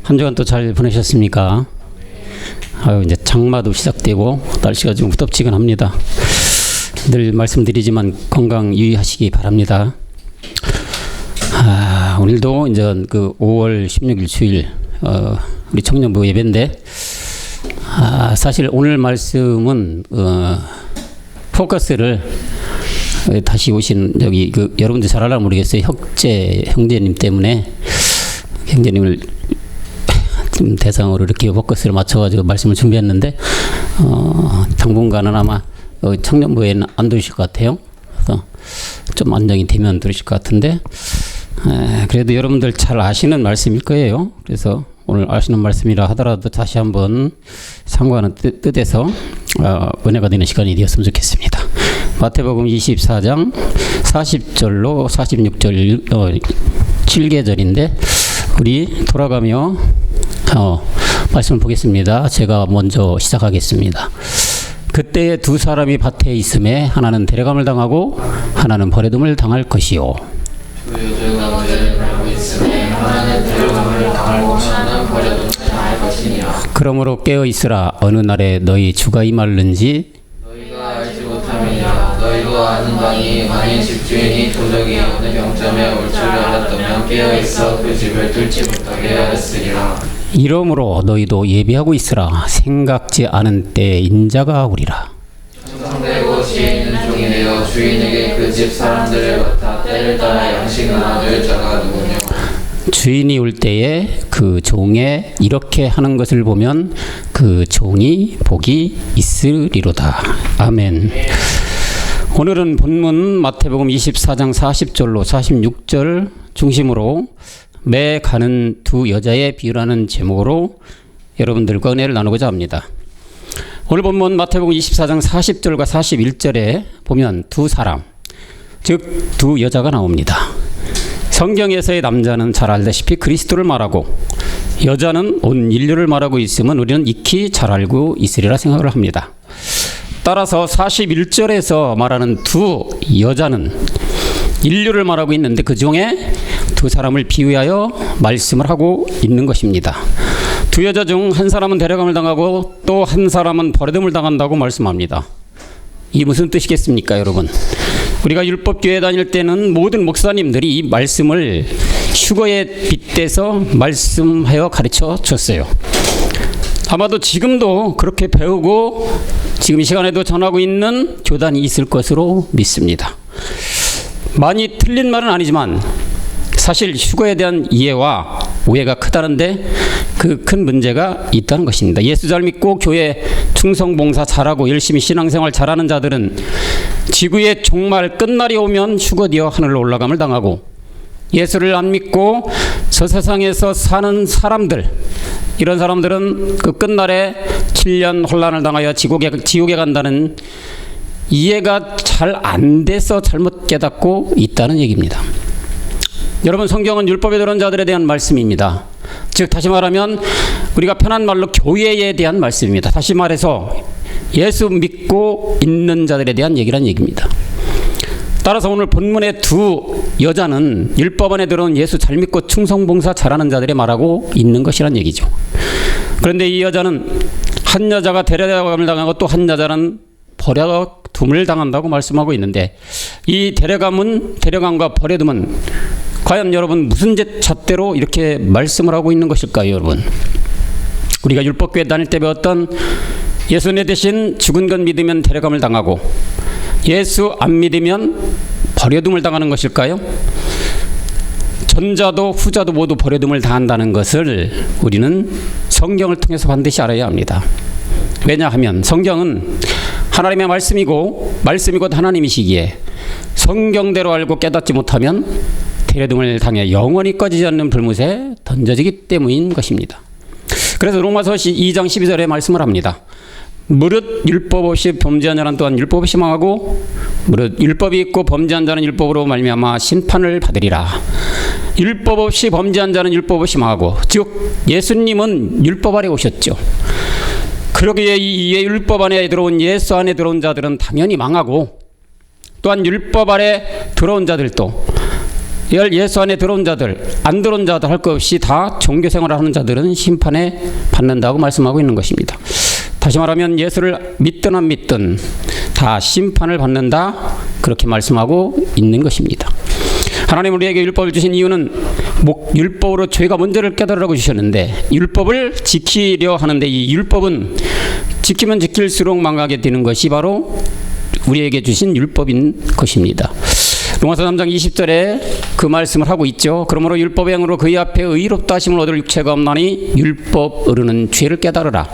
한 주간 또 잘 보내셨습니까? 이제 장마도 시작되고 날씨가 좀 후덥지근합니다. 늘 말씀드리지만 건강 유의하시기 바랍니다. 오늘도 이제 5월 16일 주일 우리 청년부 예배인데 사실 오늘 말씀은 포커스를 다시 오신 여기 여러분들 잘 알아 모르겠어요. 형제님 때문에 형제님을 좀 대상으로 이렇게 포커스를 맞춰가지고 말씀을 준비했는데 당분간은 아마 청년부에는 안 들으실 것 같아요. 그래서 좀 안정이 되면 들으실 것 같은데 그래도 여러분들 잘 아시는 말씀일 거예요. 그래서 오늘 아시는 말씀이라 하더라도 다시 한번 참고하는 뜻에서 은혜가 되는 시간이 되었으면 좋겠습니다. 마태복음 24장 40절로 46절 7계절인데 우리 돌아가며 말씀을 보겠습니다. 제가 먼저 시작하겠습니다. 그때에 두 사람이 밭에 있음에 하나는 데려감을 당하고 하나는 버려둠을 당할 것이요. 두 여자가 노예를 팔고 있음에 하나는 데려감을 당하고 하나는 버려둠을 당할 것이니라. 그러므로 깨어 있으라. 어느 날에 너희 주가 임하는지 너희가 알지 못함이니라. 너희도 아는 바니 만일 집주인이 도적이 어느 병점에 올 줄을 알았다면 깨어 있어 그 집을 뚫지 못하게 하였으리라. 이러므로 너희도 예비하고 있으라. 생각지 않은 때에 인자가 오리라. 정상되고 지혜 있는 종이 되어 주인에게 그 집 사람들을 맡아 때를 따라 양식을 얻을 자가 누구냐. 주인이 올 때에 그 종에 이렇게 하는 것을 보면 그 종이 복이 있으리로다. 아멘. 오늘은 본문 마태복음 24장 40절로 46절 중심으로 매 가는 두 여자의 비유라는 제목으로 여러분들과 은혜를 나누고자 합니다. 오늘 본문 마태복음 24장 40절과 41절에 보면 두 사람, 즉 두 여자가 나옵니다. 성경에서의 남자는 잘 알다시피 그리스도를 말하고 여자는 온 인류를 말하고 있으면 우리는 익히 잘 알고 있으리라 생각을 합니다. 따라서 41절에서 말하는 두 여자는 인류를 말하고 있는데 그 중에 두 사람을 비유하여 말씀을 하고 있는 것입니다. 두 여자 중 한 사람은 데려감을 당하고 또 한 사람은 버려둠을 당한다고 말씀합니다. 이 무슨 뜻이겠습니까, 여러분? 우리가 율법교회 다닐 때는 모든 목사님들이 이 말씀을 휴거에 빗대서 말씀하여 가르쳐 줬어요. 아마도 지금도 그렇게 배우고 지금 이 시간에도 전하고 있는 교단이 있을 것으로 믿습니다. 많이 틀린 말은 아니지만 사실 휴거에 대한 이해와 오해가 크다는데 그 큰 문제가 있다는 것입니다. 예수 잘 믿고 교회 충성봉사 잘하고 열심히 신앙생활 잘하는 자들은 지구의 종말 끝날이 오면 휴거되어 하늘로 올라감을 당하고, 예수를 안 믿고 저 세상에서 사는 사람들, 이런 사람들은 그 끝날에 7년 혼란을 당하여 지옥에 간다는 이해가 잘 안 돼서 잘못 깨닫고 있다는 얘기입니다. 여러분, 성경은 율법에 들어온 자들에 대한 말씀입니다. 즉 다시 말하면 우리가 편한 말로 교회에 대한 말씀입니다. 다시 말해서 예수 믿고 있는 자들에 대한 얘기란 얘기입니다. 따라서 오늘 본문의 두 여자는 율법 안에 들어온 예수 잘 믿고 충성봉사 잘하는 자들이 말하고 있는 것이란 얘기죠. 그런데 이 여자는 한 여자가 데려감을 당하고 또 한 여자는 버려둠을 당한다고 말씀하고 있는데, 이 데려감과 버려둠은 과연 여러분 무슨 잣대로 이렇게 말씀을 하고 있는 것일까요, 여러분? 우리가 율법교회 다닐 때 배웠던 예수 내 대신 죽은 것 믿으면 데려감을 당하고 예수 안 믿으면 버려둠을 당하는 것일까요? 전자도 후자도 모두 버려둠을 당한다는 것을 우리는 성경을 통해서 반드시 알아야 합니다. 왜냐하면 성경은 하나님의 말씀이고 곧 하나님이시기에 성경대로 알고 깨닫지 못하면 버려둠을 당해 영원히 꺼지지 않는 불못에 던져지기 때문인 것입니다. 그래서 로마서 2장 12절에 말씀을 합니다. 무릇 율법 없이 범죄한 자는 또한 율법 없이 망하고 무릇 율법이 있고 범죄한 자는 율법으로 말미암아 심판을 받으리라. 율법 없이 범죄한 자는 율법 없이 망하고, 즉 예수님은 율법 아래 오셨죠. 그러기에 이 율법 안에 들어온 예수 안에 들어온 자들은 당연히 망하고, 또한 율법 아래 들어온 자들도 예수 안에 들어온 자들, 안 들어온 자들 할 것 없이 다 종교생활을 하는 자들은 심판에 받는다고 말씀하고 있는 것입니다. 다시 말하면 예수를 믿든 안 믿든 다 심판을 받는다, 그렇게 말씀하고 있는 것입니다. 하나님 우리에게 율법을 주신 이유는 율법으로 죄가 뭔지를 깨달으라고 주셨는데, 율법을 지키려 하는데 이 율법은 지키면 지킬수록 망하게 되는 것이 바로 우리에게 주신 율법인 것입니다. 로마서 3장 20절에 그 말씀을 하고 있죠. 그러므로 율법의 행으로 그의 앞에 의롭다 하심을 얻을 육체가 없나니 율법 어르는 죄를 깨달으라.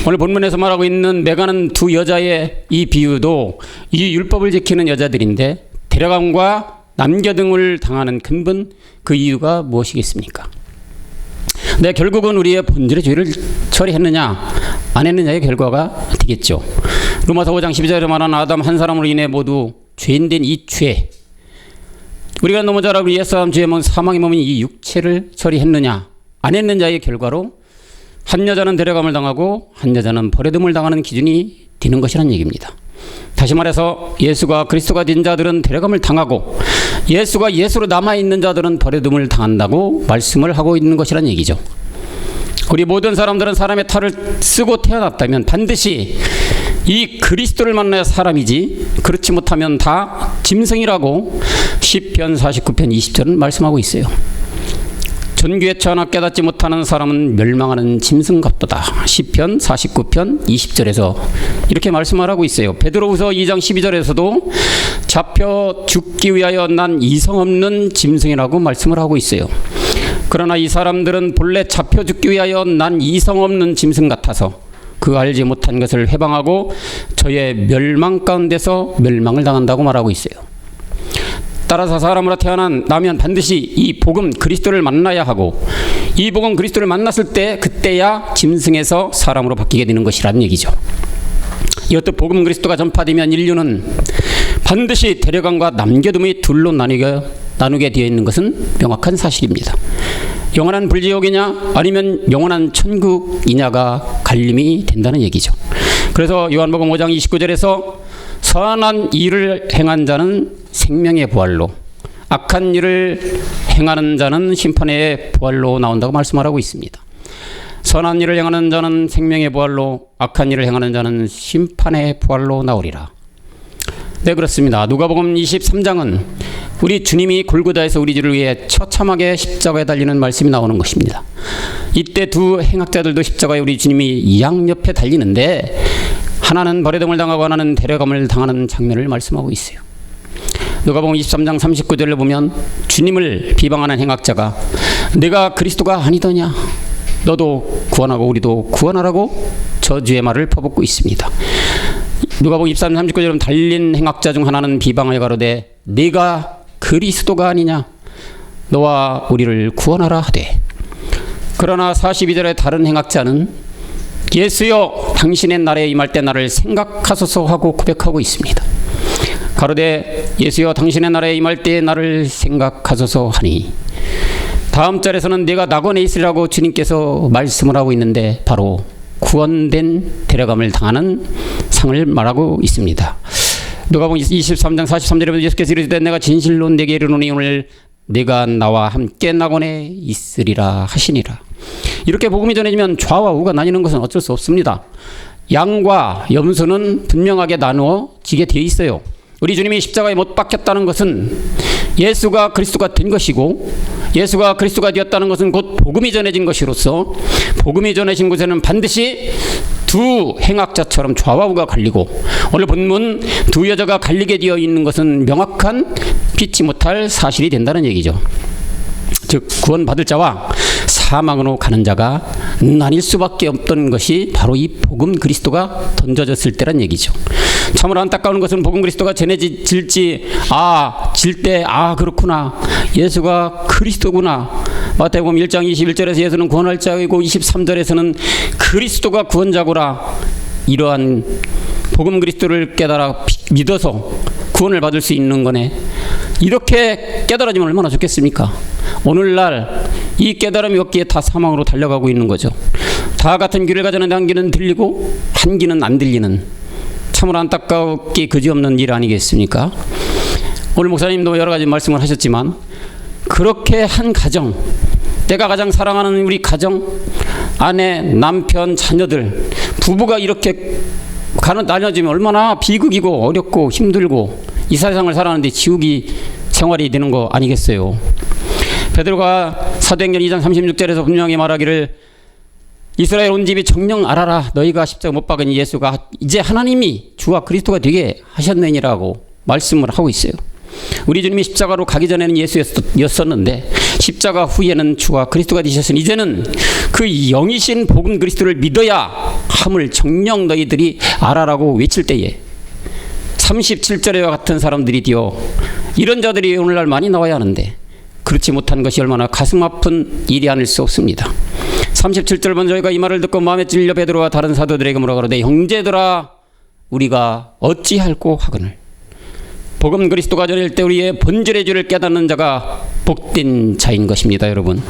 오늘 본문에서 말하고 있는 매가는 두 여자의 이 비유도 이 율법을 지키는 여자들인데, 데려감과 남겨등을 당하는 근본, 그 이유가 무엇이겠습니까? 네, 결국은 우리의 본질의 죄를 처리했느냐 안 했느냐의 결과가 되겠죠. 로마서 5장 12절에 말하는 아담 한 사람으로 인해 모두 죄인된 이 죄, 우리가 너무 잘 알고 옛사람 죄의 몸 사망의 몸인 이 육체를 처리했느냐 안 했느냐의 결과로 한 여자는 데려감을 당하고 한 여자는 버려둠을 당하는 기준이 되는 것이란 얘기입니다. 다시 말해서 예수가 그리스도가 된 자들은 데려감을 당하고 예수가 예수로 남아있는 자들은 버려둠을 당한다고 말씀을 하고 있는 것이란 얘기죠. 우리 모든 사람들은 사람의 탈을 쓰고 태어났다면 반드시 이 그리스도를 만나야 사람이지, 그렇지 못하면 다 짐승이라고 시편 49편 20절은 말씀하고 있어요. 전교회처 하나 깨닫지 못하는 사람은 멸망하는 짐승 같도다. 시편 49편 20절에서 이렇게 말씀하고 있어요. 베드로후서 2장 12절에서도 잡혀 죽기 위하여 난 이성 없는 짐승이라고 말씀을 하고 있어요. 그러나 이 사람들은 본래 잡혀 죽기 위하여 난 이성 없는 짐승 같아서 그 알지 못한 것을 회방하고 저의 멸망 가운데서 멸망을 당한다고 말하고 있어요. 따라서 사람으로 태어나면 반드시 이 복음 그리스도를 만나야 하고, 이 복음 그리스도를 만났을 때 그때야 짐승에서 사람으로 바뀌게 되는 것이라는 얘기죠. 이것도 복음 그리스도가 전파되면 인류는 반드시 데려감과 남겨둠의 둘로 나누게 되어 있는 것은 명확한 사실입니다. 영원한 불지옥이냐 아니면 영원한 천국이냐가 갈림이 된다는 얘기죠. 그래서 요한복음 5장 29절에서 선한 일을 행한 자는 생명의 부활로, 악한 일을 행하는 자는 심판의 부활로 나온다고 말씀하고 있습니다. 선한 일을 행하는 자는 생명의 부활로, 악한 일을 행하는 자는 심판의 부활로 나오리라. 네, 그렇습니다. 누가복음 23장은 우리 주님이 골고다에서 우리 죄를 위해 처참하게 십자가에 달리는 말씀이 나오는 것입니다. 이때 두 행악자들도 십자가에 우리 주님이 양옆에 달리는데, 하나는 버려둠을 당하고 하나는 데려감을 당하는 장면을 말씀하고 있어요. 누가복음 23장 39절을 보면 주님을 비방하는 행악자가 내가 그리스도가 아니더냐, 너도 구원하고 우리도 구원하라고 저주의 말을 퍼붓고 있습니다. 누가복음 23장 39절은 달린 행악자 중 하나는 비방하여 가로되 네가 그리스도가 아니냐, 너와 우리를 구원하라 하되, 그러나 42절의 다른 행악자는 예수여 당신의 나라에 임할 때 나를 생각하소서 하고 고백하고 있습니다. 가로되 예수여 당신의 나라에 임할 때 나를 생각하소서 하니, 다음 절에서는 내가 낙원에 있으리라고 주님께서 말씀을 하고 있는데 바로 구원된 데려감을 당하는 상을 말하고 있습니다. 누가복음 23장 43절에 보면 예수께서 이르시되 내가 진실로 내게 이르노니 오늘 내가 나와 함께 낙원에 있으리라 하시니라. 이렇게 복음이 전해지면 좌와 우가 나뉘는 것은 어쩔 수 없습니다. 양과 염소는 분명하게 나누어지게 되어 있어요. 우리 주님이 십자가에 못 박혔다는 것은 예수가 그리스도가 된 것이고, 예수가 그리스도가 되었다는 것은 곧 복음이 전해진 것이로서, 복음이 전해진 곳에는 반드시 두 행악자처럼 좌와 우가 갈리고, 오늘 본문 두 여자가 갈리게 되어 있는 것은 명확한 피치 못할 사실이 된다는 얘기죠. 즉 구원받을 자와 사망으로 가는 자가 나뉠 수밖에 없던 것이 바로 이 복음 그리스도가 던져졌을 때란 얘기죠. 참으로 안타까운 것은 복음 그리스도가 전해질 때 그렇구나, 예수가 그리스도구나. 마태복음 1장 21절에서 예수는 구원할 자이고 23절에서는 그리스도가 구원자구나. 이러한 복음 그리스도를 깨달아 믿어서 구원을 받을 수 있는 거네. 이렇게 깨달아지면 얼마나 좋겠습니까? 오늘날 이 깨달음이 없기에 다 사망으로 달려가고 있는 거죠. 다 같은 귀를 가졌는데 한 귀는 들리고 한 귀는 안 들리는, 참으로 안타깝게 그지없는 일 아니겠습니까? 오늘 목사님도 여러 가지 말씀을 하셨지만 그렇게 한 가정, 내가 가장 사랑하는 우리 가정, 아내, 남편, 자녀들, 부부가 이렇게 나눠지면 얼마나 비극이고 어렵고 힘들고 이 세상을 살아가는데 지옥이 생활이 되는 거 아니겠어요? 베드로가 사도행전 2장 36절에서 분명히 말하기를 이스라엘 온 집이 정녕 알아라, 너희가 십자가 못 박은 예수가 이제 하나님이 주와 그리스도가 되게 하셨느니라고 말씀을 하고 있어요. 우리 주님이 십자가로 가기 전에는 예수였었는데 십자가 후에는 주와 그리스도가 되셨으니 이제는 그 영이신 복음 그리스도를 믿어야 함을 정녕 너희들이 알아라고 외칠 때에 37절에와 같은 사람들이 되어 이런 자들이 오늘날 많이 나와야 하는데 그렇지 못한 것이 얼마나 가슴 아픈 일이 아닐 수 없습니다. 37절 저희가 이 말을 듣고 마음에 찔려 베드로와 다른 사도들에게 뭐라 그러되 형제들아 우리가 어찌할꼬 하거늘 복음 그리스도가 전할 때 우리의 본질의 죄를 깨닫는 자가 복된 자인 것입니다. 여러분,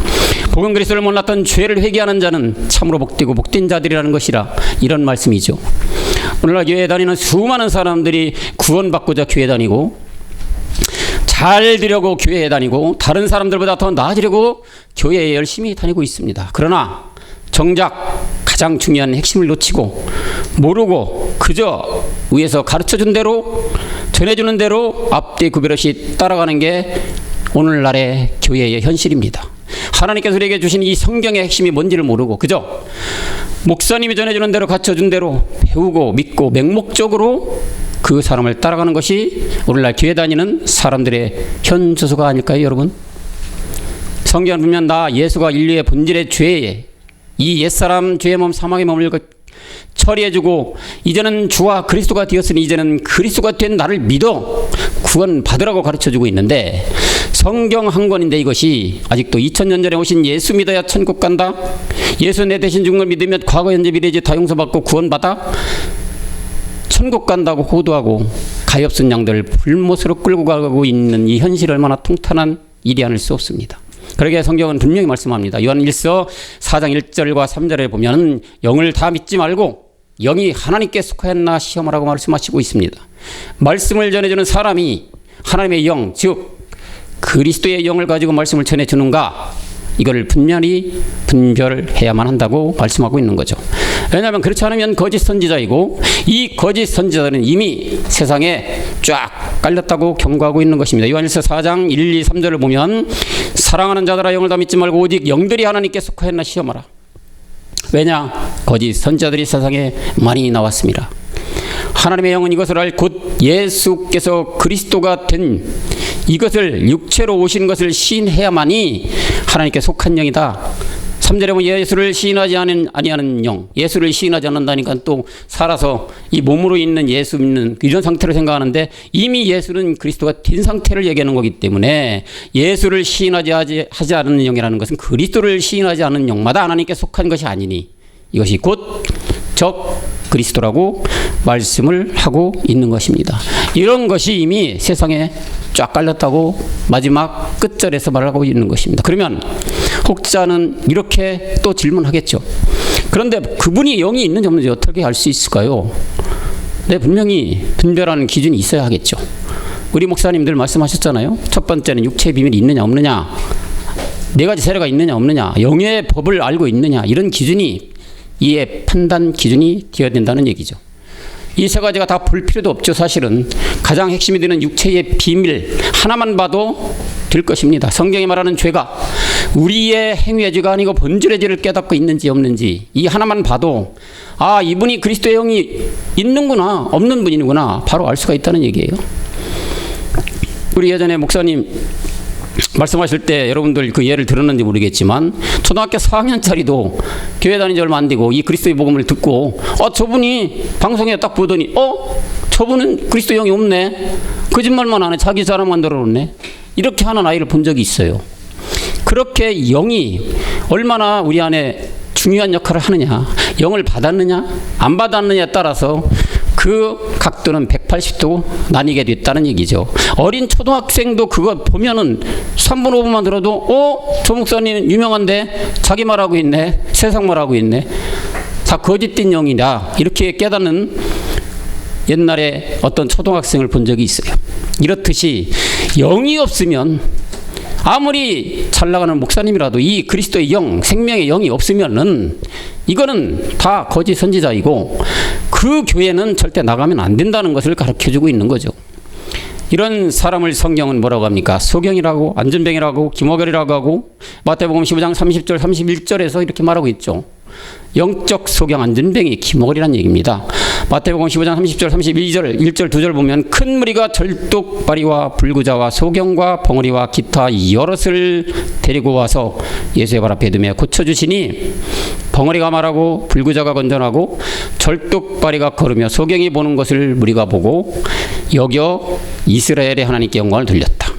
복음 그리스도를 몰랐던 죄를 회개하는 자는 참으로 복되고 복된 자들이라는 것이라 이런 말씀이죠. 오늘날 교회에 다니는 수많은 사람들이 구원받고자 교회 다니고 잘 되려고 교회에 다니고 다른 사람들보다 더 나아지려고 교회에 열심히 다니고 있습니다. 그러나 정작 가장 중요한 핵심을 놓치고 모르고 그저 위에서 가르쳐준 대로 전해주는 대로 앞뒤 구별 없이 따라가는 게 오늘날의 교회의 현실입니다. 하나님께서 우리에게 주신 이 성경의 핵심이 뭔지를 모르고 그저 목사님이 전해주는 대로 가르쳐준 대로 배우고 믿고 맹목적으로 그 사람을 따라가는 것이 오늘날 교회 다니는 사람들의 현주소가 아닐까요, 여러분? 성경은 분명 나 예수가 인류의 본질의 죄에 이 옛사람 죄의 몸 사망의 몸을 처리해주고 이제는 주와 그리스도가 되었으니 이제는 그리스도가 된 나를 믿어 구원 받으라고 가르쳐주고 있는데 성경 한 권인데 이것이 아직도 2000년 전에 오신 예수 믿어야 천국 간다, 예수 내 대신 죽은 걸 믿으면 과거 현재 미래지 다 용서받고 구원받아 천국 간다고 호도하고 가엾은 양들을 불못으로 끌고 가고 있는 이 현실이 얼마나 통탄한 일이 아닐 수 없습니다. 그러게 성경은 분명히 말씀합니다. 요한 1서 4장 1절과 3절에 보면 영을 다 믿지 말고 영이 하나님께 속하였나 시험하라고 말씀하시고 있습니다. 말씀을 전해주는 사람이 하나님의 영, 즉 그리스도의 영을 가지고 말씀을 전해주는가, 이걸 분명히 분별해야만 한다고 말씀하고 있는 거죠. 왜냐하면 그렇지 않으면 거짓 선지자이고 이 거짓 선지자들은 이미 세상에 쫙 깔렸다고 경고하고 있는 것입니다. 요한일서 4장 1, 2, 3절을 보면 사랑하는 자들아 영을 다 믿지 말고 오직 영들이 하나님께 속하였나 시험하라. 왜냐? 거짓 선지자들이 세상에 많이 나왔습니다. 하나님의 영은 이것을 알 곧 예수께서 그리스도가 된 이것을 육체로 오신 것을 시인해야만이 하나님께 속한 영이다. 3절에 보면 예수를 시인하지 아니하는 영, 예수를 시인하지 않는다니까 또 살아서 이 몸으로 있는 예수 믿는 이런 상태를 생각하는데 이미 예수는 그리스도가 된 상태를 얘기하는 거기 때문에 예수를 시인하지 하지 않는 영이라는 것은 그리스도를 시인하지 않는 영마다 하나님께 속한 것이 아니니 이것이 곧 적 그리스도라고 말씀을 하고 있는 것입니다. 이런 것이 이미 세상에 쫙 깔렸다고 마지막 끝절에서 말하고 있는 것입니다. 그러면 혹자는 이렇게 또 질문하겠죠. 그런데 그분이 영이 있는지 없는지 어떻게 알 수 있을까요? 네, 분명히 분별하는 기준이 있어야 하겠죠. 우리 목사님들 말씀하셨잖아요. 첫 번째는 육체의 비밀이 있느냐 없느냐, 네 가지 세례가 있느냐 없느냐, 영의 법을 알고 있느냐, 이런 기준이 이해 판단 기준이 되어야 된다는 얘기죠. 이 세 가지가 다 볼 필요도 없죠. 사실은 가장 핵심이 되는 육체의 비밀 하나만 봐도 될 것입니다. 성경이 말하는 죄가 우리의 행위의 죄가 아니고 본질의 죄를 깨닫고 있는지 없는지 이 하나만 봐도 아, 이분이 그리스도의 영이 있는구나 없는 분이구나 바로 알 수가 있다는 얘기예요. 우리 예전에 목사님 말씀하실 때 여러분들 그 예를 들었는지 모르겠지만 초등학교 4학년짜리도 교회 다닌 지 얼마 안 되고 이 그리스도의 복음을 듣고 저분이 방송에 딱 보더니 저분은 그리스도 영이 없네, 거짓말만 하네, 자기 사람 만들어 놓네, 이렇게 하는 아이를 본 적이 있어요. 그렇게 영이 얼마나 우리 안에 중요한 역할을 하느냐, 영을 받았느냐 안 받았느냐에 따라서 그 각도는 180도 나뉘게 됐다는 얘기죠. 어린 초등학생도 그거 보면은 3분 5분만 들어도 저 목사님 유명한데 자기 말하고 있네, 세상 말하고 있네, 다 거짓된 영이다, 이렇게 깨닫는 옛날에 어떤 초등학생을 본 적이 있어요. 이렇듯이 영이 없으면 아무리 잘 나가는 목사님이라도 이 그리스도의 영, 생명의 영이 없으면은 이거는 다 거짓 선지자이고 그 교회는 절대 나가면 안 된다는 것을 가르쳐주고 있는 거죠. 이런 사람을 성경은 뭐라고 합니까? 소경이라고, 안전뱅이라고, 김어결이라고 하고 마태복음 15장 30절 31절에서 이렇게 말하고 있죠. 영적 소경 안전뱅이 김어걸이라는 얘기입니다. 마태복음 15장 30절 31절 1절 2절 보면 큰 무리가 절뚝바리와 불구자와 소경과 벙어리와 기타 여럿을 데리고 와서 예수의 발 앞에 두며 고쳐주시니 벙어리가 말하고 불구자가 건전하고 절뚝바리가 걸으며 소경이 보는 것을 무리가 보고 여겨 이스라엘의 하나님께 영광을 돌렸다.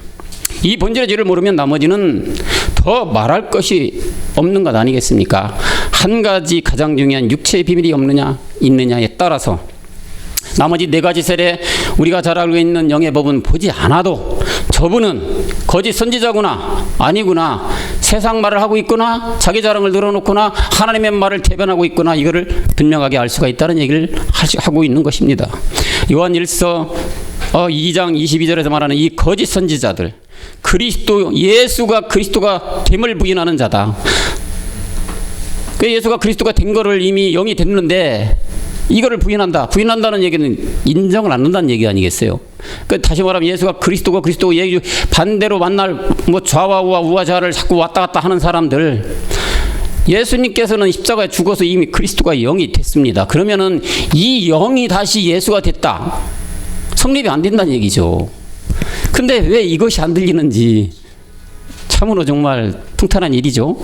이 본질의 죄를 모르면 나머지는 더 말할 것이 없는 것 아니겠습니까? 한 가지 가장 중요한 육체의 비밀이 없느냐 있느냐에 따라서 나머지 네 가지 세례 우리가 잘 알고 있는 영의 법은 보지 않아도 저분은 거짓 선지자구나 아니구나 세상 말을 하고 있구나 자기 자랑을 늘어놓거나 하나님의 말을 대변하고 있구나 이거를 분명하게 알 수가 있다는 얘기를 하고 있는 것입니다. 요한 1서 2장 22절에서 말하는 이 거짓 선지자들 예수가 그리스도가 됨을 부인하는 자다. 그 예수가 그리스도가 된 거를 이미 영이 됐는데 이거를 부인한다는 얘기는 인정을 안 한다는 얘기 아니겠어요? 그 다시 말하면 예수가 그리스도고 얘기 반대로 만날 좌와 우하좌를 자꾸 왔다 갔다 하는 사람들 예수님께서는 십자가에 죽어서 이미 그리스도가 영이 됐습니다. 그러면은 이 영이 다시 예수가 됐다. 성립이 안 된다는 얘기죠. 근데 왜 이것이 안 들리는지 참으로 정말 통탄한 일이죠.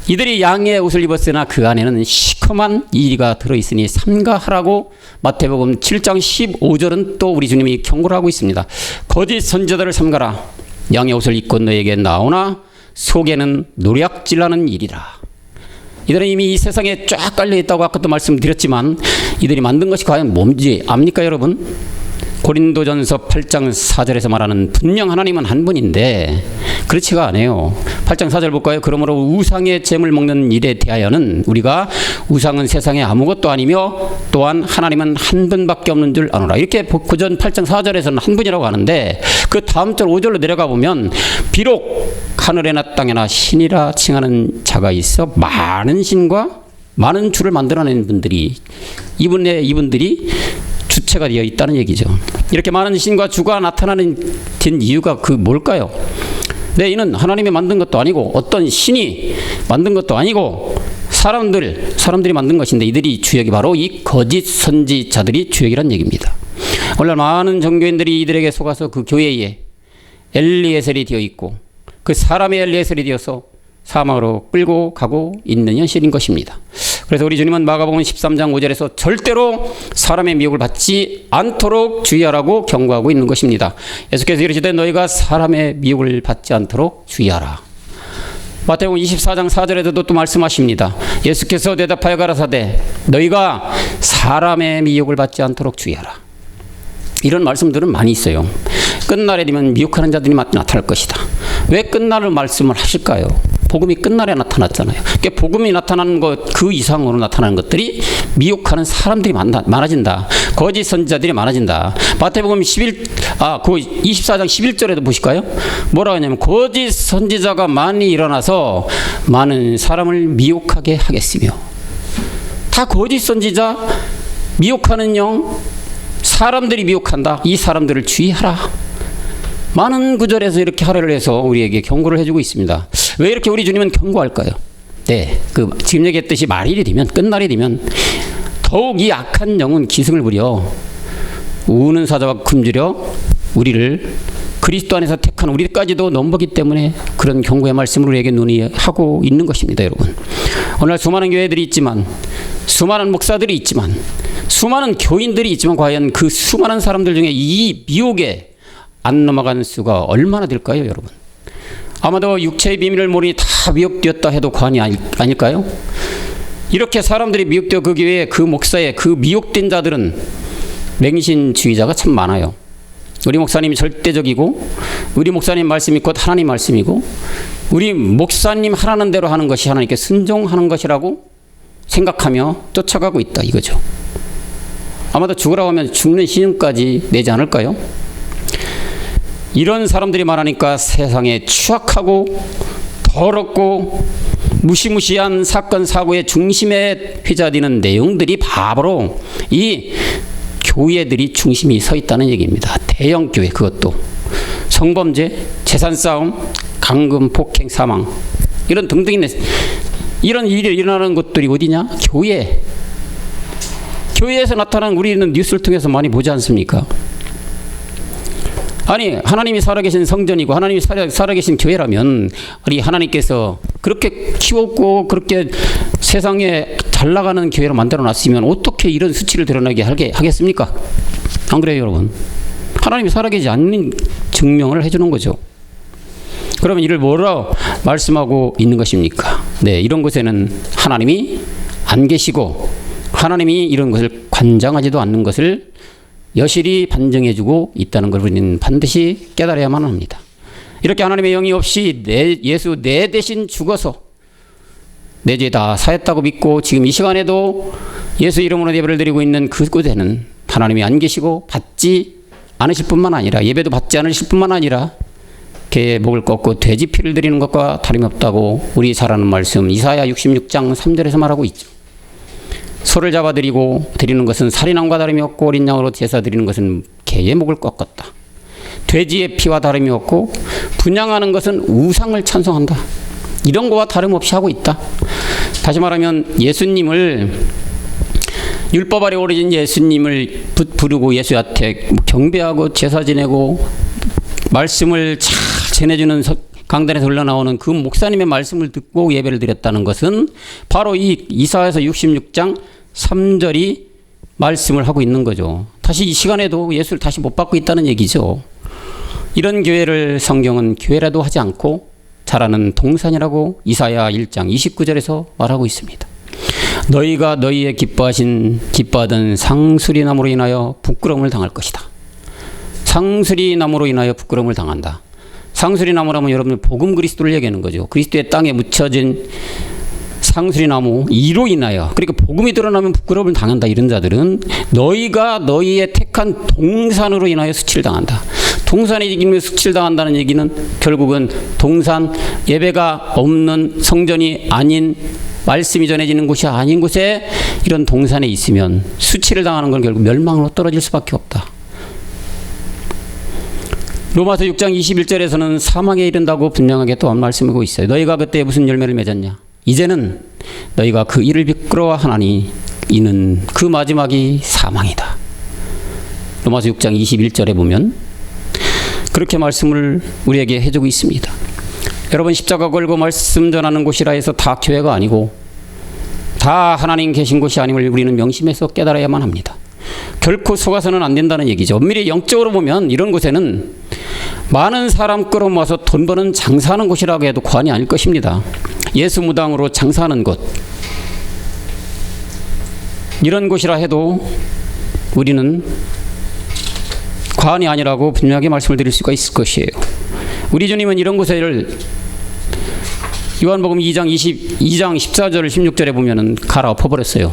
이들이 양의 옷을 입었으나 그 안에는 시커먼 이리가 들어있으니 삼가하라고 마태복음 7장 15절은 또 우리 주님이 경고를 하고 있습니다. 거짓 선지자들을 삼가라. 양의 옷을 입고 너에게 나오나 속에는 노략질하는 일이라. 이들은 이미 이 세상에 쫙 깔려있다고 아까도 말씀드렸지만 이들이 만든 것이 과연 뭔지 압니까 여러분? 고린도전서 8장 4절에서 말하는 분명 하나님은 한 분인데 그렇지가 않아요. 8장 4절 볼까요? 그러므로 우상의 잼을 먹는 일에 대하여는 우리가 우상은 세상에 아무것도 아니며 또한 하나님은 한 분밖에 없는 줄 아노라. 이렇게 고전 8장 4절에서는 한 분이라고 하는데 그 다음 절 5절로 내려가 보면 비록 하늘에나 땅에나 신이라 칭하는 자가 있어 많은 신과 많은 주를 만들어낸 분들이 이분들이 주체가 되어 있다는 얘기죠. 이렇게 많은 신과 주가 나타나는 된 이유가 그 뭘까요? 네, 이는 하나님이 만든 것도 아니고 어떤 신이 만든 것도 아니고 사람들이 만든 것인데 이들이 주역이 바로 이 거짓 선지자들이 주역이란 얘기입니다. 오늘 많은 종교인들이 이들에게 속아서 그 교회에 엘리에셀이 되어 있고 그 사람의 엘리에셀이 되어서 사망으로 끌고 가고 있는 현실인 것입니다. 그래서 우리 주님은 마가복음 13장 5절에서 절대로 사람의 미혹을 받지 않도록 주의하라고 경고하고 있는 것입니다. 예수께서 이르시되 너희가 사람의 미혹을 받지 않도록 주의하라. 마태복음 24장 4절에도 또 말씀하십니다. 예수께서 대답하여 가라사대 너희가 사람의 미혹을 받지 않도록 주의하라. 이런 말씀들은 많이 있어요. 끝날에 되면 미혹하는 자들이 나타날 것이다. 왜 끝날을 말씀을 하실까요? 복음이 끝날에 나타났잖아요. 그러니까 복음이 나타나는 것 그 이상으로 나타나는 것들이 미혹하는 사람들이 많아진다. 거짓 선지자들이 많아진다. 마태복음 24장 11절에도 보실까요? 뭐라고 하냐면 거짓 선지자가 많이 일어나서 많은 사람을 미혹하게 하겠으며 다 거짓 선지자 미혹하는 영 사람들이 미혹한다. 이 사람들을 주의하라. 많은 구절에서 이렇게 하례를 해서 우리에게 경고를 해주고 있습니다. 왜 이렇게 우리 주님은 경고할까요? 네, 지금 얘기했듯이 말일이 되면 끝날이 되면 더욱 이 악한 영은 기승을 부려 우는 사자와 굶주려 우리를 그리스도 안에서 택한 우리까지도 넘보기 때문에 그런 경고의 말씀을 우리에게 논의하고 있는 것입니다. 여러분, 오늘 수많은 교회들이 있지만 수많은 목사들이 있지만 수많은 교인들이 있지만 과연 그 수많은 사람들 중에 이 미혹에 안 넘어가는 수가 얼마나 될까요, 여러분? 아마도 육체의 비밀을 모르니 다 미혹되었다 해도 과언이 아닐까요? 이렇게 사람들이 미혹되어 그 교회에 그 목사에 그 미혹된 자들은 맹신주의자가 참 많아요. 우리 목사님이 절대적이고 우리 목사님 말씀이 곧 하나님 말씀이고 우리 목사님 하라는 대로 하는 것이 하나님께 순종하는 것이라고 생각하며 쫓아가고 있다 이거죠. 아마도 죽으라고 하면 죽는 시름까지 내지 않을까요? 이런 사람들이 많으니까 세상에 추악하고 더럽고 무시무시한 사건 사고의 중심에 휘자디는 내용들이 바로 이 교회들이 중심이 서 있다는 얘기입니다. 대형 교회, 그것도 성범죄, 재산 싸움, 강금, 폭행, 사망, 이런 등등인데, 이런 일이 일어나는 것들이 어디냐? 교회에서 나타나는, 우리는 뉴스를 통해서 많이 보지 않습니까? 아니, 하나님이 살아계신 성전이고 하나님이 살아계신 교회라면, 아니, 하나님께서 그렇게 키웠고 그렇게 세상에 잘 나가는 교회로 만들어 놨으면 어떻게 이런 수치를 드러나게 하겠습니까? 안 그래요, 여러분? 하나님이 살아계시지 않는 증명을 해주는 거죠. 그러면 이를 뭐라 말씀하고 있는 것입니까? 네, 이런 곳에는 하나님이 안 계시고 하나님이 이런 것을 관장하지도 않는 것을 여실히 반증해주고 있다는 걸 우리는 반드시 깨달아야만 합니다. 이렇게 하나님의 영이 없이 예수 내 대신 죽어서 내 죄 다 사했다고 믿고 지금 이 시간에도 예수 이름으로 예배를 드리고 있는 그곳에는 하나님이 안 계시고 받지 않으실 뿐만 아니라, 예배도 받지 않으실 뿐만 아니라 개의 목을 꺾고 돼지 피를 드리는 것과 다름없다고 우리 잘 아는 말씀 이사야 66장 3절에서 말하고 있죠. 소를 잡아 드리는 것은 살인함과 다름이 없고 어린 양으로 제사 드리는 것은 개의 목을 꺾었다. 돼지의 피와 다름이 없고 분양하는 것은 우상을 찬송한다. 이런 거와 다름없이 하고 있다. 다시 말하면 예수님을, 율법 아래 오르신 예수님을 부르고 예수한테 경배하고 제사 지내고 말씀을 잘 전해주는 강단에서 흘러나오는 그 목사님의 말씀을 듣고 예배를 드렸다는 것은 바로 이 이사야서 66장 3절이 말씀을 하고 있는 거죠. 다시 이 시간에도 예수를 다시 못 받고 있다는 얘기죠. 이런 교회를 성경은 교회라도 하지 않고 잘하는 동산이라고 이사야 1장 29절에서 말하고 있습니다. 너희가 너희의 기뻐하던 상수리나무로 인하여 부끄러움을 당할 것이다. 상수리나무로 인하여 부끄러움을 당한다. 상수리나무라면 여러분 복음 그리스도를 얘기하는 거죠. 그리스도의 땅에 묻혀진 상수리나무 이로 인하여, 그러니까 복음이 드러나면 부끄러움을 당한다. 이런 자들은 너희가 너희의 택한 동산으로 인하여 수치를 당한다. 동산에 이기면 수치를 당한다는 얘기는 결국은 동산, 예배가 없는 성전이 아닌, 말씀이 전해지는 곳이 아닌 곳에 이런 동산에 있으면 수치를 당하는 건 결국 멸망으로 떨어질 수밖에 없다. 로마서 6장 21절에서는 사망에 이른다고 분명하게 또 말씀하고 있어요. 너희가 그때 무슨 열매를 맺었냐? 이제는 너희가 그 일을 부끄러워하나니 이는 그 마지막이 사망이다. 로마서 6장 21절에 보면 그렇게 말씀을 우리에게 해주고 있습니다. 여러분, 십자가 걸고 말씀 전하는 곳이라 해서 다 교회가 아니고 다 하나님 계신 곳이 아님을 우리는 명심해서 깨달아야만 합니다. 결코 속아서는 안 된다는 얘기죠. 엄밀히 영적으로 보면 이런 곳에는 많은 사람 끌어모아서 돈 버는 장사하는 곳이라고 해도 과언이 아닐 것입니다. 예수 무당으로 장사하는 곳, 이런 곳이라 해도 우리는 과언이 아니라고 분명하게 말씀을 드릴 수가 있을 것이에요. 우리 주님은 이런 곳을 요한복음 2장 14절 16절에 보면은 갈아 엎어버렸어요.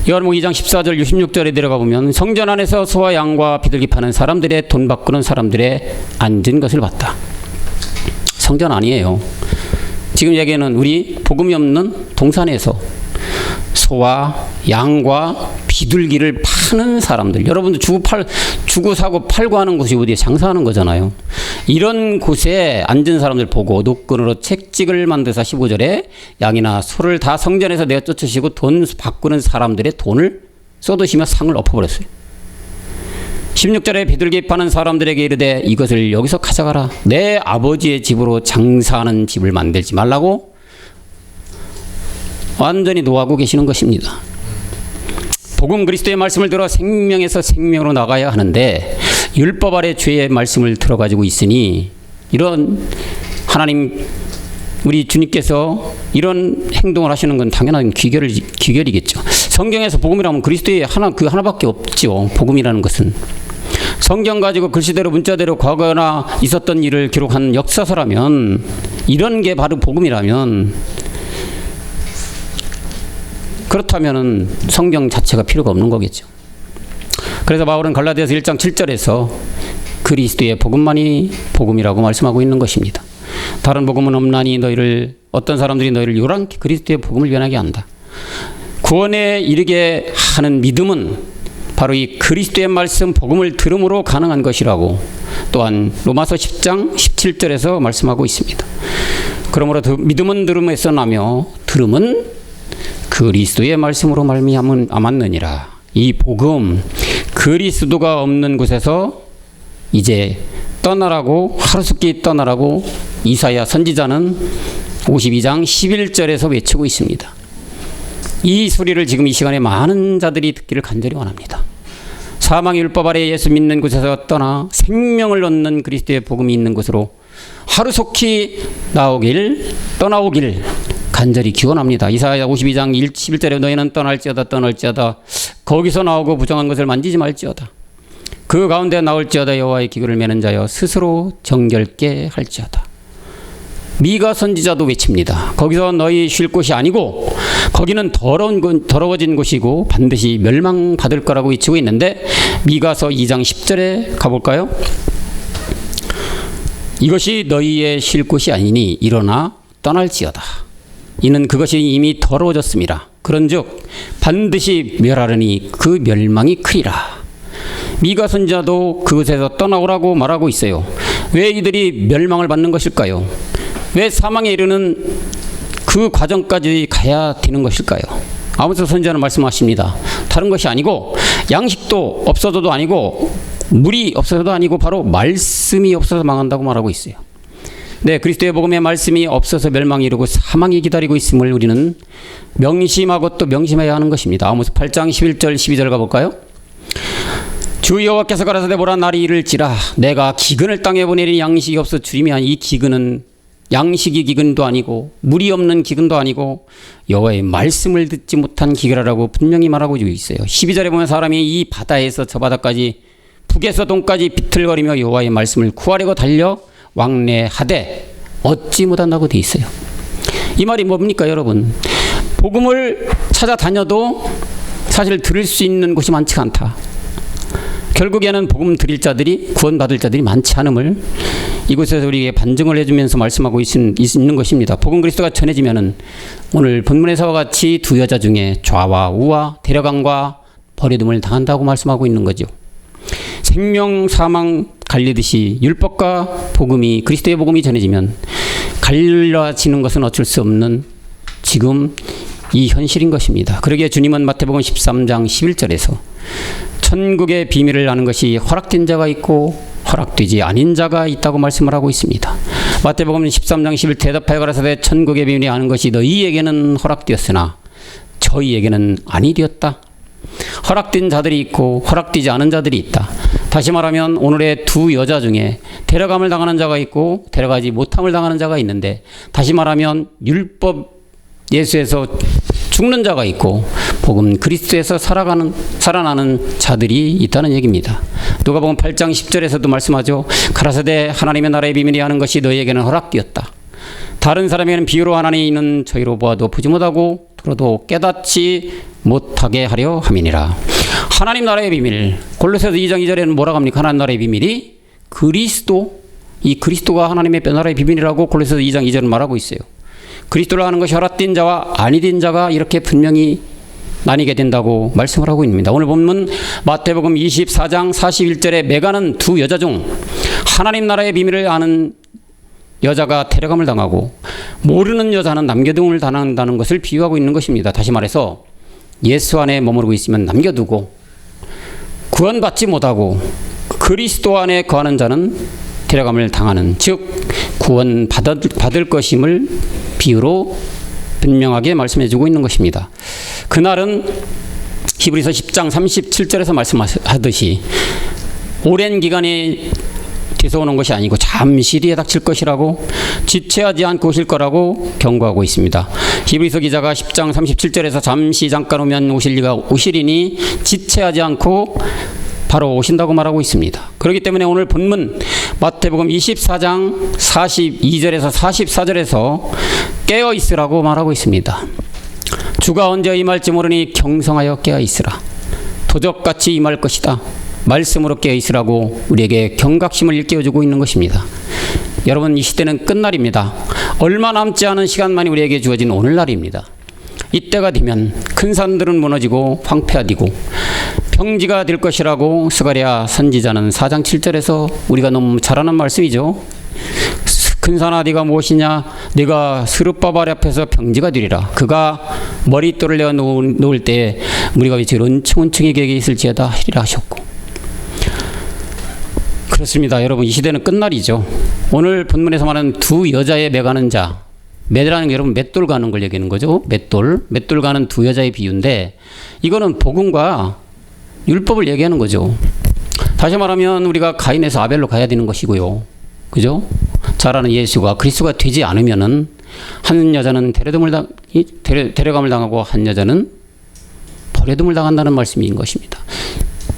요한복음 2장 14절 16절에 들어가 보면 성전 안에서 소와 양과 비둘기 파는 사람들의 돈 바꾸는 사람들의 앉은 것을 봤다. 성전 아니에요. 지금 얘기는 우리 복음이 없는 동산에서 소와 양과 비둘기를 파는 사람들, 여러분들 주고 사고 팔고 하는 곳이 어디에 장사하는 거잖아요. 이런 곳에 앉은 사람들 보고 노끈으로 채찍을 만드사 15절에 양이나 소를 다 성전에서 내어 쫓으시고 돈 바꾸는 사람들의 돈을 쏟으시며 상을 엎어버렸어요. 16절에 비둘기 파는 사람들에게 이르되 이것을 여기서 가져가라. 내 아버지의 집으로 장사하는 집을 만들지 말라고 완전히 노하고 계시는 것입니다. 복음 그리스도의 말씀을 들어 생명에서 생명으로 나가야 하는데 율법 아래 죄의 말씀을 들어가지고 있으니 이런 하나님 우리 주님께서 이런 행동을 하시는 건 당연한 귀결이겠죠. 성경에서 복음이라면 그리스도의 하나밖에 없죠. 복음이라는 것은 성경 가지고 글씨대로 문자대로 과거나 있었던 일을 기록한 역사서라면, 이런 게 바로 복음이라면 그렇다면은 성경 자체가 필요가 없는 거겠죠. 그래서 바울은 갈라디아서 1장 7절에서 그리스도의 복음만이 복음이라고 말씀하고 있는 것입니다. 다른 복음은 없나니 어떤 사람들이 너희를 요란케 그리스도의 복음을 변하게 한다. 구원에 이르게 하는 믿음은 바로 이 그리스도의 말씀 복음을 들음으로 가능한 것이라고 또한 로마서 10장 17절에서 말씀하고 있습니다. 그러므로 믿음은 들음에서 나며 들음은 그리스도의 말씀으로 말미암았느니라. 이 복음, 그리스도가 없는 곳에서 이제 떠나라고, 하루속히 떠나라고 이사야 선지자는 52장 11절에서 외치고 있습니다. 이 소리를 지금 이 시간에 많은 자들이 듣기를 간절히 원합니다. 사망의 율법 아래 예수 믿는 곳에서 떠나 생명을 얻는 그리스도의 복음이 있는 곳으로 하루속히 떠나오길 간절히 기원합니다. 이사야 52장 11절에 너희는 떠날지어다 거기서 나오고 부정한 것을 만지지 말지어다. 그 가운데 나올지어다 여호와의 기구를 매는 자여 스스로 정결케 할지어다. 미가 선지자도 외칩니다. 거기서 너희 쉴 곳이 아니고 거기는 더러워진 곳이고 반드시 멸망받을 거라고 외치고 있는데 미가서 2장 10절에 가볼까요? 이것이 너희의 쉴 곳이 아니니 일어나 떠날지어다. 이는 그것이 이미 더러워졌습니다. 그런즉 반드시 멸하려니 그 멸망이 크리라. 미가 선지자도 그곳에서 떠나오라고 말하고 있어요. 왜 이들이 멸망을 받는 것일까요? 왜 사망에 이르는 그 과정까지 가야 되는 것일까요? 아모스 선지자는 말씀하십니다. 다른 것이 아니고 양식도 없어서도 아니고 물이 없어서도 아니고 바로 말씀이 없어서 망한다고 말하고 있어요. 네, 그리스도의 복음의 말씀이 없어서 멸망이 이르고 사망이 기다리고 있음을 우리는 명심하고 또 명심해야 하는 것입니다. 아모스 8장 11절 12절 가볼까요? 주 여호와께서 가라사대 보라 날이 이를지라 내가 기근을 땅에 보내리니 양식이 없어 주리면 이 기근은 양식이 기근도 아니고 물이 없는 기근도 아니고 여호와의 말씀을 듣지 못한 기근이라고 분명히 말하고 있어요. 12절에 보면 사람이 이 바다에서 저 바다까지 북에서 동까지 비틀거리며 여호와의 말씀을 구하려고 달려 왕래하되 얻지 못한다고 돼 있어요. 이 말이 뭡니까 여러분? 복음을 찾아다녀도 사실 들을 수 있는 곳이 많지 않다. 결국에는 복음 드릴 자들이 구원받을 자들이 많지 않음을 이곳에서 우리에게 반증을 해주면서 말씀하고 있는 것입니다. 복음 그리스도가 전해지면은 오늘 본문에서와 같이 두 여자 중에 좌와 우와 데려감과 버려둠을 당한다고 말씀하고 있는 거죠. 생명 사망 갈리듯이 율법과 복음이 그리스도의 복음이 전해지면 갈라지는 것은 어쩔 수 없는 지금 이 현실인 것입니다. 그러기에 주님은 마태복음 13장 11절에서 천국의 비밀을 아는 것이 허락된 자가 있고 허락되지 아닌 자가 있다고 말씀을 하고 있습니다. 마태복음 13장 11 대답하여 가라사대 천국의 비밀이 아는 것이 너희에게는 허락되었으나 저희에게는 아니 되었다. 허락된 자들이 있고 허락되지 않은 자들이 있다. 다시 말하면 오늘의 두 여자 중에 데려감을 당하는 자가 있고 데려가지 못함을 당하는 자가 있는데, 다시 말하면 율법 예수에서 죽는 자가 있고 복음 그리스도에서 살아나는 자들이 있다는 얘기입니다. 누가복음 8장 10절에서도 말씀하죠. 가라사대 하나님의 나라의 비밀이 아는 것이 너희에게는 허락되었다. 다른 사람에게는 비유로 하나님이 있는 저희로 보아도 보지 못하고 들어도 깨닫지 못하게 하려 함이니라. 하나님 나라의 비밀, 골로새서 2장 2절에는 뭐라고 합니까? 하나님 나라의 비밀이 그리스도, 이 그리스도가 하나님의 나라의 비밀이라고 골로새서 2장 2절은 말하고 있어요. 그리스도를 아는 것이 허락된 자와 아니된 자가 이렇게 분명히 나뉘게 된다고 말씀을 하고 있습니다. 오늘 본문 마태복음 24장 41절에 매가는 두 여자 중 하나님 나라의 비밀을 아는 여자가 데려감을 당하고 모르는 여자는 남겨둠을 당한다는 것을 비유하고 있는 것입니다. 다시 말해서 예수 안에 머무르고 있으면 남겨두고 구원받지 못하고 그리스도 안에 거하는 자는 데려감을 당하는, 즉 구원받을 것임을 비유로 분명하게 말씀해주고 있는 것입니다. 그날은 히브리서 10장 37절에서 말씀하듯이 오랜 기간이 뒤서오는 것이 아니고 잠시 뒤에 닥칠 것이라고, 지체하지 않고 오실 거라고 경고하고 있습니다. 히브리서 기자가 10장 37절에서 잠시 잠깐 오면 오시리니 지체하지 않고 바로 오신다고 말하고 있습니다. 그렇기 때문에 오늘 본문 마태복음 24장 42절에서 44절에서 깨어 있으라고 말하고 있습니다. 주가 언제 임할지 모르니 경성하여 깨어 있으라. 도적같이 임할 것이다. 말씀으로 깨어 있으라고 우리에게 경각심을 일깨워주고 있는 것입니다. 여러분, 이 시대는 끝날입니다. 얼마 남지 않은 시간만이 우리에게 주어진 오늘날입니다. 이때가 되면 큰 산들은 무너지고 황폐화되고 평지가 될 것이라고 스가랴 선지자는 4장 7절에서 우리가 너무 잘 아는 말씀이죠. 큰 산아 네가 무엇이냐, 네가 스룹바벨 앞에서 평지가 되리라. 그가 머릿돌을 내어 놓을 때에 우리가 이제 은총은총이 그에게 있을지어다 하리라 하셨고. 그렇습니다. 여러분, 이 시대는 끝날이죠. 오늘 본문에서 말하는 두 여자의 매가는 자, 매라는 게 여러분 맷돌 가는 걸 얘기하는 거죠. 맷돌 가는 두 여자의 비유인데, 이거는 복음과 율법을 얘기하는 거죠. 다시 말하면 우리가 가인에서 아벨로 가야 되는 것이고요. 그죠? 잘 아는 예수가 그리스도가 되지 않으면은 한 여자는 데려감을 당하고 한 여자는 버려둠을 당한다는 말씀인 것입니다.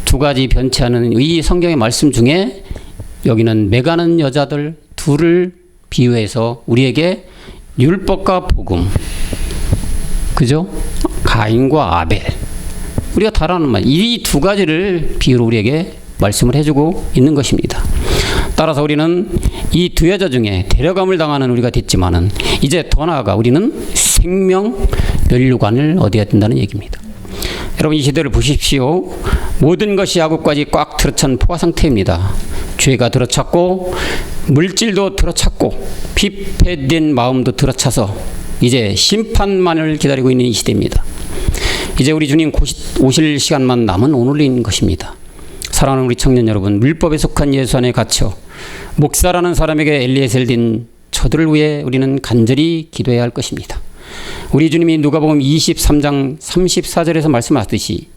두 가지 변치하는 이 성경의 말씀 중에 여기는 매가는 여자들 둘을 비유해서 우리에게 율법과 복음, 그죠? 가인과 아벨, 우리가 다 아는 말, 이 두 가지를 비유로 우리에게 말씀을 해주고 있는 것입니다. 따라서 우리는 이 두 여자 중에 데려감을 당하는 우리가 됐지만은 이제 더 나아가 우리는 생명 면류관을 얻어야 된다는 얘기입니다. 여러분, 이 시대를 보십시오. 모든 것이 악업까지 꽉 들어찬 포화 상태입니다. 죄가 들어찼고 물질도 들어찼고 피폐된 마음도 들어차서 이제 심판만을 기다리고 있는 이 시대입니다. 이제 우리 주님 오실 시간만 남은 오늘인 것입니다. 사랑하는 우리 청년 여러분, 율법에 속한 예수 안에 갇혀 목사라는 사람에게 엘리에셀 된 저들을 위해 우리는 간절히 기도해야 할 것입니다. 우리 주님이 누가복음 23장 34절에서 말씀하셨듯이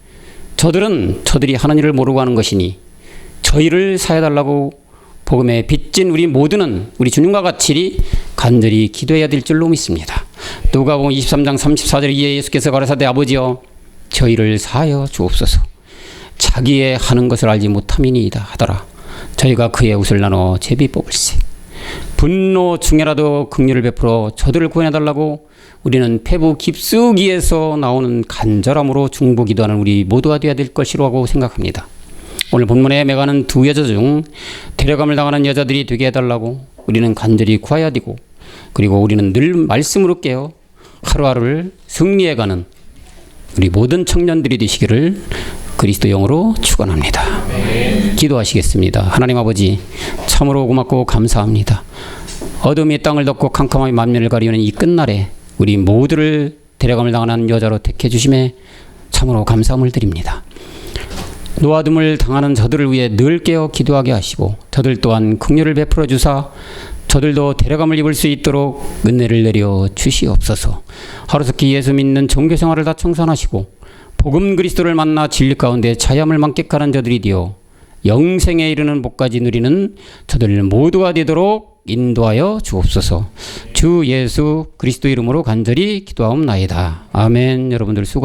저들이 하는 일을 모르고 하는 것이니 저희를 사해달라고 복음에 빚진 우리 모두는 우리 주님과 같이 간절히 기도해야 될 줄로 믿습니다. 누가복음 23장 34절 이에 예수께서 가라사대 아버지여 저희를 사하여 주옵소서. 자기의 하는 것을 알지 못함이니이다 하더라. 저희가 그의 옷을 나눠 제비 뽑을세. 분노 중에라도 긍휼을 베풀어 저들을 구원해달라고 우리는 폐부 깊숙이에서 나오는 간절함으로 중보 기도하는 우리 모두가 되어야 될 것이라고 생각합니다. 오늘 본문에 매가는 두 여자 중 데려감을 당하는 여자들이 되게 해달라고 우리는 간절히 구해야 되고, 그리고 우리는 늘 말씀으로 깨어 하루하루를 승리해가는 우리 모든 청년들이 되시기를 그리스도 영으로 축원합니다. 기도하시겠습니다. 하나님 아버지, 참으로 고맙고 감사합니다. 어둠이 땅을 덮고 캄캄함이 만면을 가리우는 이 끝날에 우리 모두를 데려감을 당하는 여자로 택해 주심에 참으로 감사함을 드립니다. 노아둠을 당하는 저들을 위해 늘 깨어 기도하게 하시고 저들 또한 긍휼을 베풀어 주사 저들도 데려감을 입을 수 있도록 은혜를 내려 주시옵소서. 하루속히 예수 믿는 종교 생활을 다 청산하시고 복음 그리스도를 만나 진리 가운데 자유함을 만끽하는 저들이 되어 영생에 이르는 복까지 누리는 저들 모두가 되도록 인도하여 주옵소서. 주 예수 그리스도 이름으로 간절히 기도하옵나이다. 아멘. 여러분들 수고